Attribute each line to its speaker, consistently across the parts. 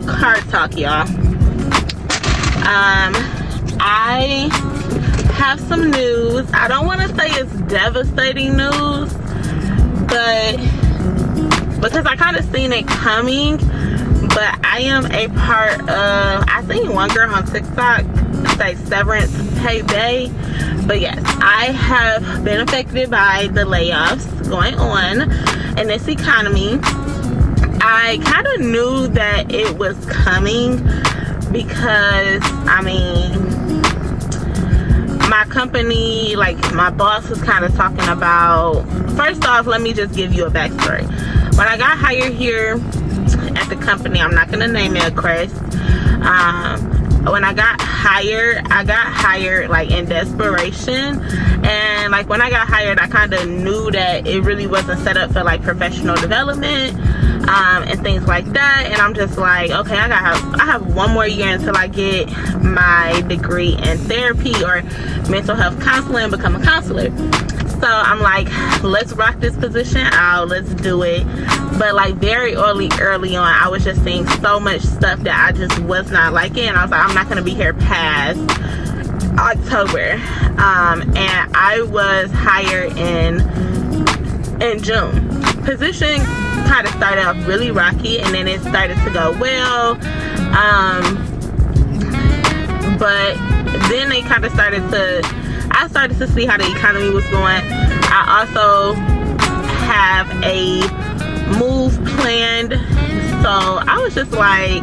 Speaker 1: So, car talk, y'all. I have some news. I don't want to say it's devastating news, but because I kind of seen it coming. But I am a part of, I seen one girl on TikTok say Severance payday. But yes, I have been affected by the layoffs going on in this economy. I kind of knew that it was coming because, I mean, my company, like my boss was kind of talking about, first off, let me just give you a backstory. When I got hired here at the company, I'm not going to name it, of course. When I got hired like in desperation, and like when I got hired, I kind of knew that it really wasn't set up for like professional development and things like that. And I'm just like, okay, I have 1 more year until I get my degree in therapy or mental health counseling and become a counselor. So I'm like, let's rock this position out, let's do it. But like very early on, I was just seeing so much stuff that I just was not liking, and I was like, I'm not gonna be here past October. And I was hired in June. Position kind of started off really rocky, and then it started to go well. But then they kind of I started to see how the economy was going. I also have a move planned, so I was just like,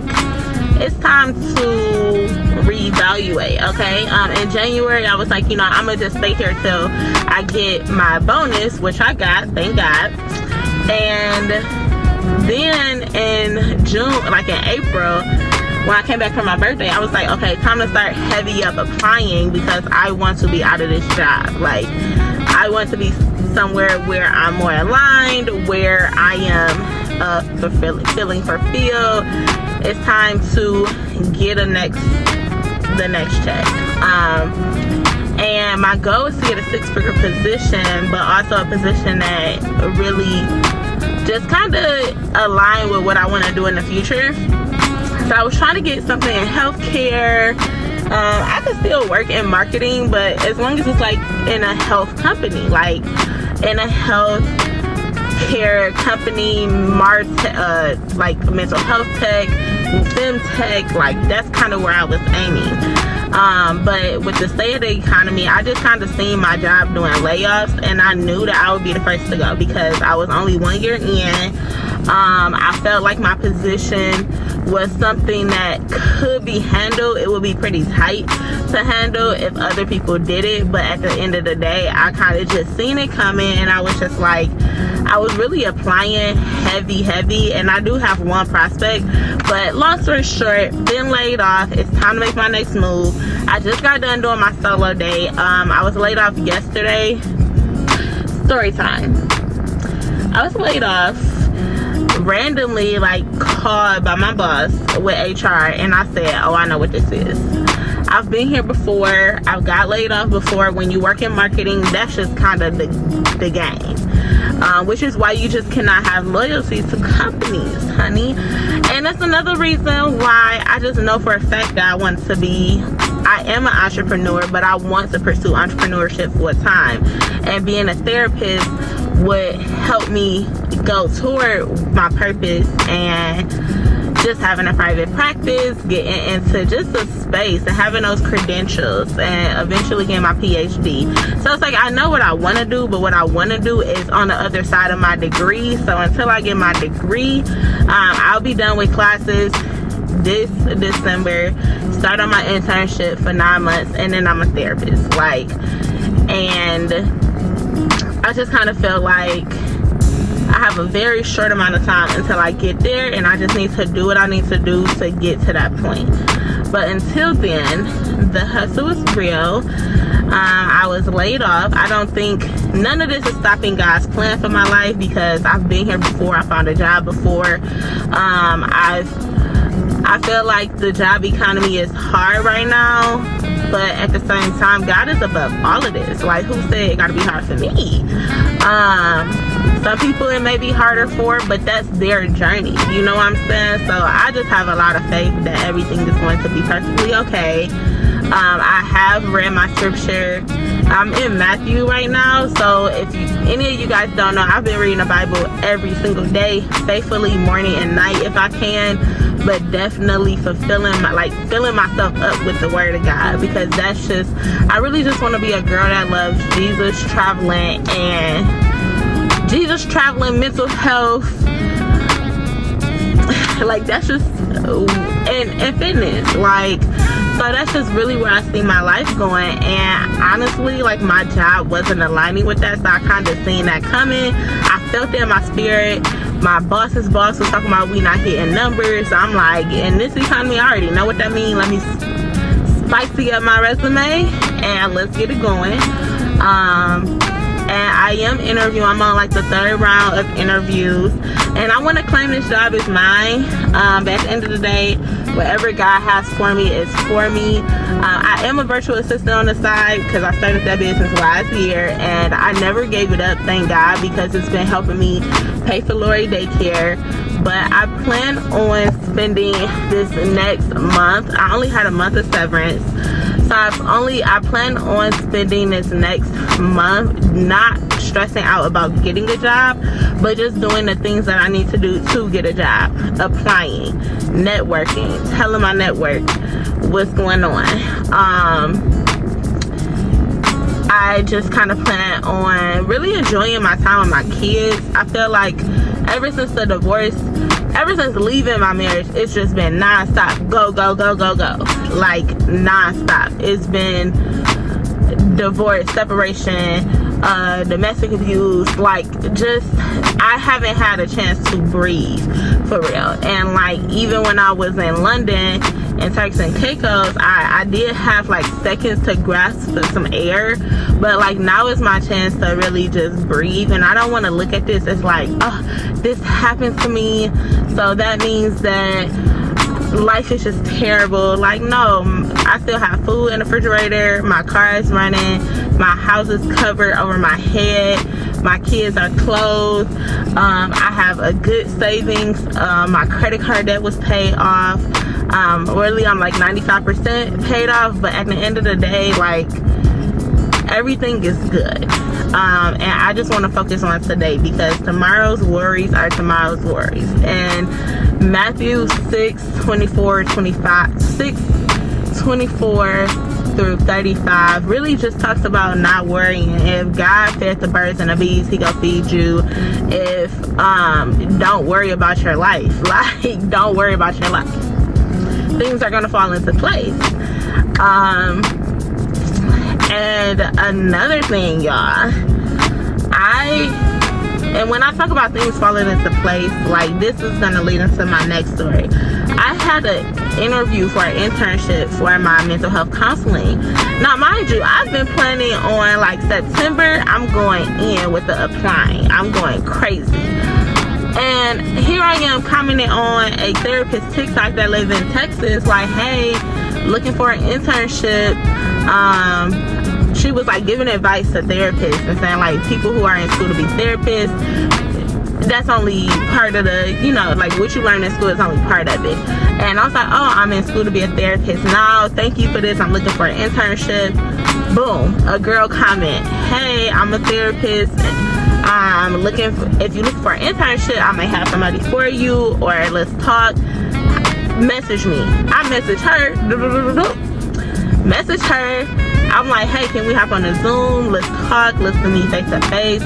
Speaker 1: it's time to reevaluate. Okay, in January I was like, you know, I'm gonna just stay here till I get my bonus, which I got, thank God. And then in June, like in April, when I came back from my birthday, I was like, okay, time to start heavy up applying, because I want to be out of this job. Like, I want to be somewhere where I'm more aligned, where I am feeling fulfilled. It's time to get the next check. And my goal is to get a 6-figure position, but also a position that really just kind of align with what I want to do in the future. So I was trying to get something in healthcare. I could still work in marketing, but as long as it's like in a health company, like in a health care company, like mental health tech, fem tech, like that's kind of where I was aiming. But with the state of the economy, I just kind of seen my job doing layoffs, and I knew that I would be the first to go because I was only 1 year in. I felt like my position was something that could be handled. It would be pretty tight to handle if other people did it, but at the end of the day, I kind of just seen it coming, and I was just like, I was really applying heavy, and I do have one prospect, but long story short, been laid off. It's time to make my next move. I just got done doing my solo day. I was laid off yesterday. Story time. I was laid off randomly, like called by my boss with HR, and I said, oh, I know what this is. I've been here before. I've got laid off before. When you work in marketing, that's just kind of the game, which is why you just cannot have loyalty to companies, honey. And that's another reason why I just know for a fact that I am an entrepreneur, but I want to pursue entrepreneurship full time, and being a therapist would help me go toward my purpose, and just having a private practice, getting into just a space and having those credentials, and eventually getting my PhD. So it's like, I know what I want to do, but what I want to do is on the other side of my degree. So until I get my degree, I'll be done with classes this December, start on my internship for 9 months, and then I'm a therapist. Like, and I just kind of feel like I have a very short amount of time until I get there, and I just need to do what I need to do to get to that point. But until then, the hustle is real. I was laid off. I don't think none of this is stopping God's plan for my life, because I've been here before. I found a job before. I feel like the job economy is hard right now, but at the same time, God is above all of this. Like, who said it gotta be hard for me? Some people it may be harder for, but that's their journey, you know what I'm saying? So I just have a lot of faith that everything is going to be perfectly okay. I have read my scripture. I'm in Matthew right now, so if any of you guys don't know, I've been reading the Bible every single day, faithfully, morning and night if I can, but definitely filling myself up with the word of God, because that's just, I really just want to be a girl that loves Jesus, traveling mental health, like that's just, and fitness, like, so that's just really where I see my life going. And honestly, like, my job wasn't aligning with that, so I kind of seen that coming. I felt it in my spirit. My boss's boss was talking about we not hitting numbers. So I'm like, in this economy, I already know what that means. Let me spicy up my resume and let's get it going. And I am interviewing. I'm on like the 3rd round of interviews, and I want to claim this job as mine. But at the end of the day, whatever God has for me is for me. I am a virtual assistant on the side because I started that business last year, and I never gave it up, thank God, because it's been helping me pay for Lori daycare. But I plan on spending this next month, I only had a month of severance, so I plan on spending this next month not stressing out about getting a job, but just doing the things that I need to do to get a job. Applying, networking, telling my network what's going on. I just kind of plan on really enjoying my time with my kids. I feel like ever since the divorce, ever since leaving my marriage, it's just been non-stop. Go, go, go, go, go. Like, non-stop. It's been divorce, separation, domestic abuse, like, just, I haven't had a chance to breathe, for real. And like, even when I was in London, in Turks and Caicos, I did have like seconds to grasp for some air, but like, now is my chance to really just breathe. And I don't want to look at this as like, oh, this happened to me, so that means that life is just terrible. Like, no, I still have food in the refrigerator, my car is running, my house is covered over my head, my kids are clothed, I have a good savings, my credit card debt was paid off, really I'm like 95% paid off, but at the end of the day, like, everything is good. And I just want to focus on today, because tomorrow's worries are tomorrow's worries. And Matthew 6:24 through 35 really just talks about not worrying. If God fed the birds and the bees, he gonna feed you. If don't worry about your life. Like, don't worry about your life. Things are gonna fall into place. And another thing, y'all, and when I talk about things falling into place, like, this is gonna lead into my next story. I had an interview for an internship for my mental health counseling. Now, mind you, I've been planning on like September, I'm going in with the applying. I'm going crazy. And here I am commenting on a therapist TikTok that lives in Texas, like, hey, looking for an internship. She was like giving advice to therapists and saying like, people who are in school to be therapists, that's only part of the, you know, like, what you learn in school is only part of it. And I was like, oh, I'm in school to be a therapist now, thank you for this, I'm looking for an internship. Boom, a girl comment, hey, I'm a therapist, I'm looking for, if you look for an internship, I may have somebody for you, or let's talk. Message me. I message her, I'm like, hey, can we hop on a Zoom? Let's talk, let's meet face to face.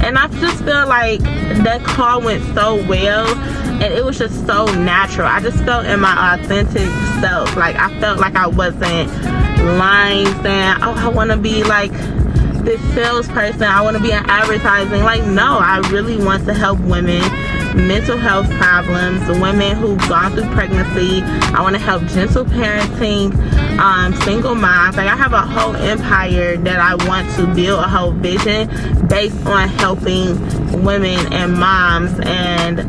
Speaker 1: And I just feel like that call went so well, and it was just so natural. I just felt in my authentic self. Like, I felt like I wasn't lying, saying, oh, I want to be like this salesperson, I want to be in advertising. Like, no, I really want to help women mental health problems, women who've gone through pregnancy. I want to help gentle parenting, single moms. Like, I have a whole empire that I want to build, a whole vision based on helping women and moms and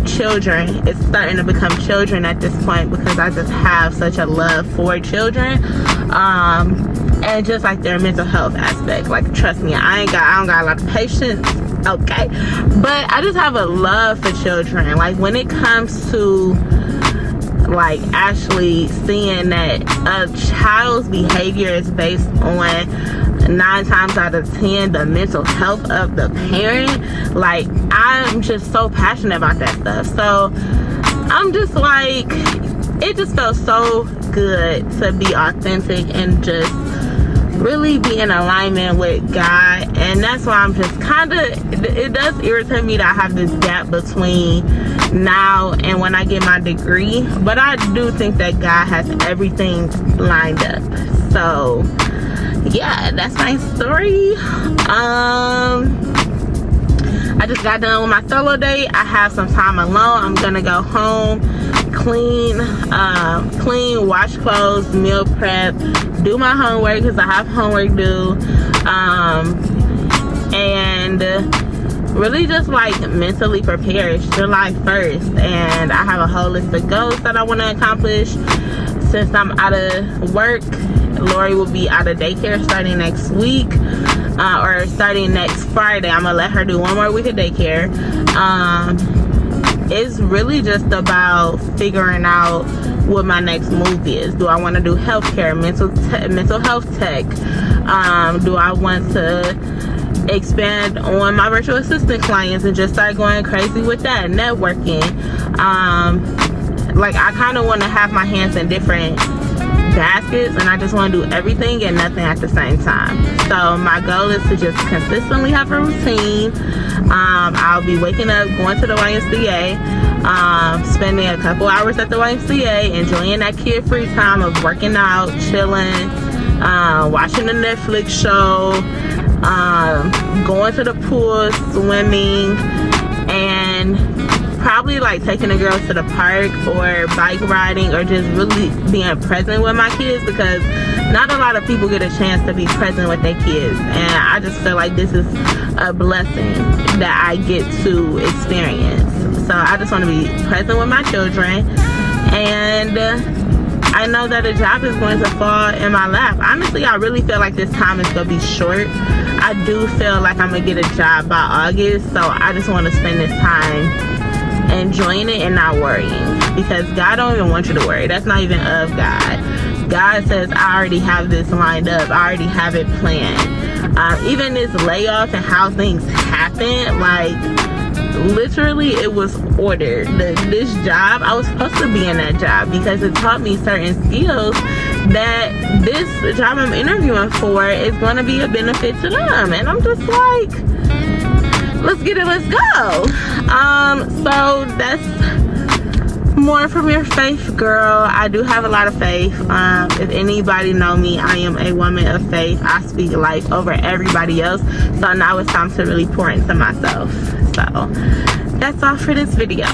Speaker 1: children. It's starting to become children at this point because I just have such a love for children, and just like their mental health aspect. Like, trust me, I don't got a lot of patience, okay, but I just have a love for children. Like, when it comes to like actually seeing that a child's behavior is based on 9 times out of 10 the mental health of the parent, like, I'm just so passionate about that stuff. So I'm just like, it just felt so good to be authentic and just really be in alignment with God. And that's why I'm just kind of, it does irritate me that I have this gap between now and when I get my degree, but I do think that God has everything lined up. So yeah, that's my story. I just got done with my solo date. I have some time alone. I'm gonna go home, clean, wash clothes, meal prep, do my homework because I have homework due, and really just like mentally prepare. It's July 1st and I have a whole list of goals that I want to accomplish. Since I'm out of work, Lori will be out of daycare starting next week, or starting next Friday. I'm gonna let her do 1 more week of daycare. It's really just about figuring out what my next move is. Do I want to do healthcare, mental health tech? Do I want to expand on my virtual assistant clients and just start going crazy with that, networking? Like, I kind of want to have my hands in different baskets, and I just want to do everything and nothing at the same time. So my goal is to just consistently have a routine. I'll be waking up, going to the YMCA, spending a couple hours at the YMCA, enjoying that kid-free time of working out, chilling, watching a Netflix show, going to the pool, swimming, and probably like taking the girls to the park or bike riding, or just really being present with my kids, because not a lot of people get a chance to be present with their kids, and I just feel like this is a blessing that I get to experience. So I just want to be present with my children, and I know that a job is going to fall in my lap. Honestly, I really feel like this time is going to be short. I do feel like I'm going to get a job by August, so I just want to spend this time enjoying it and not worrying, because God don't even want you to worry. That's not even of God. God says, I already have this lined up. I already have it planned. Even this layoff and how things happen, like, literally it was ordered. This job, I was supposed to be in that job because it taught me certain skills that this job I'm interviewing for is going to be a benefit to them. And I'm just like, let's get it, let's go. So that's more from your faith, girl. I do have a lot of faith. If anybody know me, I am a woman of faith. I speak life over everybody else. So now it's time to really pour into myself. So that's all for this video.